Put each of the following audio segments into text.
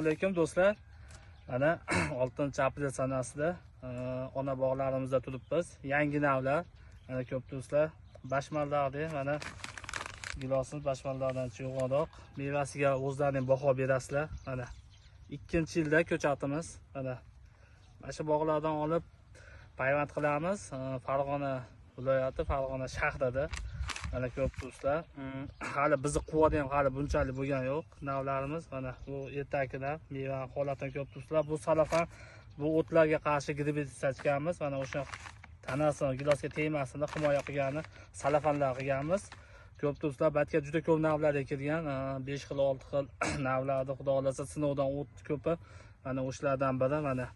Alaykum do'stlar. Mana 6-aprel sanasida ona bog'larimizda turibmiz. Yangi navlar. Mana ko'p do'stlar, bashmallarni mana gilosimiz bashmallardan yo'g'onroq. Mevasiga o'zlarining baho berasizlar. Mana 2-yilda ko'chatimiz. Mana shu bog'lardan olib payvand qilamiz. Farg'ona viloyati, Farg'ona shahrida. Mana ko'p do'stlar, hali bizni quvvat ham hali bunchalik bo'lgan yo'q. Navlarimiz mana bu ertakida meva holatdan ko'p do'stlar. Bu salafan, bu o'tlarga qarshi girbitsid sachganmiz. Mana o'sha tanasini gilosga tegmasini himoya qilgani salafanlar qilganmiz. Ko'p do'stlar, batga juda ko'p navlar ekilgan, 5 xil 6 xil navlarni xudo xolasa sinovdan o'tdi ko'pi. Mana o'shalardan biri mana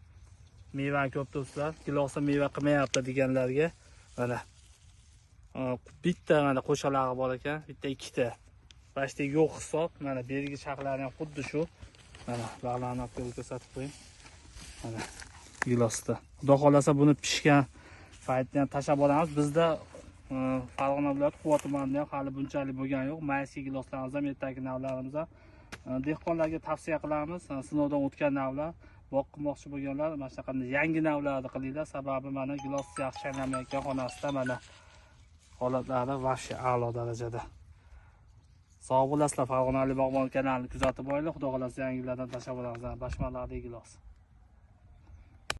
meva ko'p do'stlar, gilosi meva qilmayapti deganlarga mana bitta mana qo'shalari bor ekan, bitta ikkita. Bashta yo'q hisob. Mana berigi shaxlari ham xuddi shu. Mana bog'larni ko'rsatib qo'ying. Mana gilosda. Xudo xolasa buni pishgan paytda ham tashab olamiz. Bizda Farg'ona viloyati Quva tumanida ham hali bunchalik bo'lgan yo'q. Maysi giloslarimiz ham, ertagi navlarimiz ham. Dehqonlarga tavsiya qilamiz. Sinovdan o'tgan navlar, boqmoqchi bo'lganlar mana shunaqa yangi navlarni qilinglar. Sababi mana gilos yaxshi shaylanmayotgan xonasida mana holatlari vahshiy a'lo darajada. Sog' bo'lasizlar. Farg'onalik bog'bon kanalini kuzatib boringlar. Xudo xolasa yangilardan tashlab olamiz. Bashmallardagi gilos.